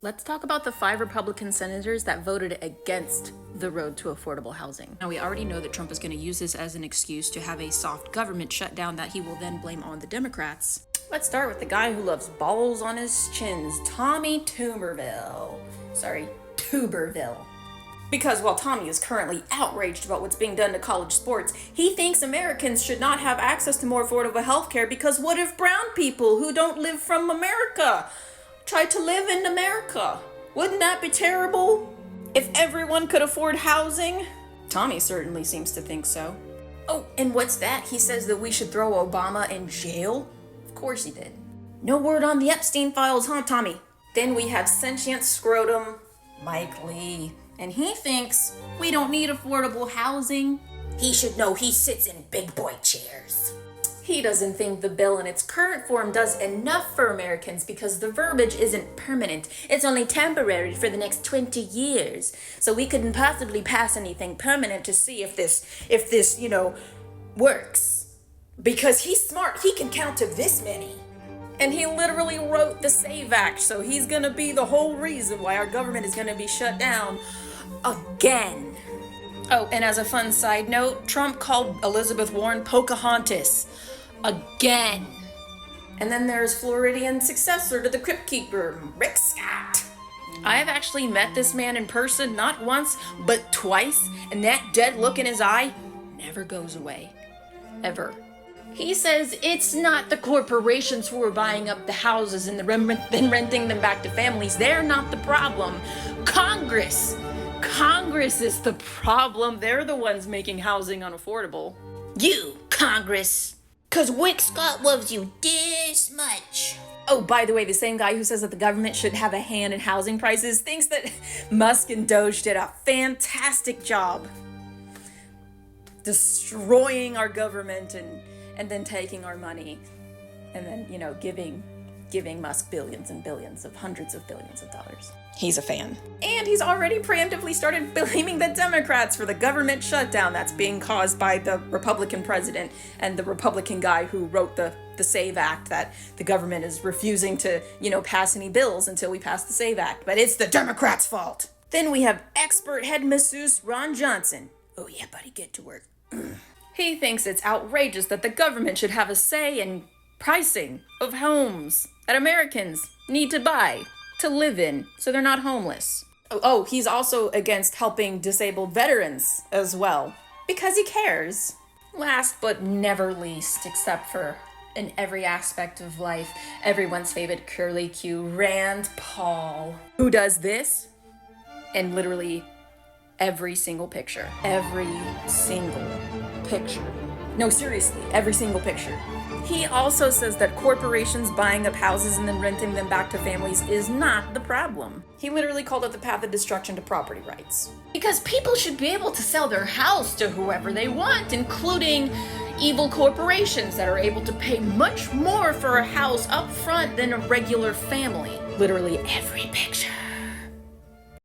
Let's talk about the 5 Republican senators that voted against the road to affordable housing. Now, we already know that Trump is going to use this as an excuse to have a soft government shutdown that he will then blame on the Democrats. Let's start with the guy who loves balls on his chins, Tommy Tuberville. Because while Tommy is currently outraged about what's being done to college sports, he thinks Americans should not have access to more affordable health care because what if brown people who don't live from America try to live in America? Wouldn't that be terrible? If everyone could afford housing? Tommy certainly seems to think so. Oh, and what's that? He says that we should throw Obama in jail? Of course he did. No word on the Epstein files, huh, Tommy? Then we have sentient scrotum, Mike Lee. And he thinks we don't need affordable housing. He should know he sits in big boy chairs. He doesn't think the bill in its current form does enough for Americans because the verbiage isn't permanent. It's only temporary for the next 20 years. So we couldn't possibly pass anything permanent to see if this, works. Because he's smart, he can count to this many. And he literally wrote the SAVE Act, so he's gonna be the whole reason why our government is gonna be shut down again. Oh, and as a fun side note, Trump called Elizabeth Warren Pocahontas. Again. And then there's Floridian successor to the Crypt Keeper, Rick Scott. I have actually met this man in person, not once, but twice, and that dead look in his eye never goes away. Ever. He says it's not the corporations who are buying up the houses and then renting them back to families. They're not the problem. Congress is the problem. They're the ones making housing unaffordable. You, Congress. 'Cause Rick Scott loves you this much. Oh, by the way, the same guy who says that the government should have a hand in housing prices thinks that Musk and Doge did a fantastic job destroying our government and then taking our money and then, giving Musk billions and billions of hundreds of billions of dollars. He's a fan. And he's already preemptively started blaming the Democrats for the government shutdown that's being caused by the Republican president and the Republican guy who wrote the SAVE Act that the government is refusing to, pass any bills until we pass the SAVE Act. But it's the Democrats' fault. Then we have expert head masseuse Ron Johnson. Oh yeah, buddy, get to work. He thinks it's outrageous that the government should have a say in pricing of homes that Americans need to buy to live in so they're not homeless. Oh, he's also against helping disabled veterans as well because he cares. Last but never least, except for in every aspect of life, everyone's favorite curly Q, Rand Paul, who does this in literally every single picture. Every single picture. No, seriously, every single picture. He also says that corporations buying up houses and then renting them back to families is not the problem. He literally called it the path of destruction to property rights. Because people should be able to sell their house to whoever they want, including evil corporations that are able to pay much more for a house up front than a regular family. Literally every picture.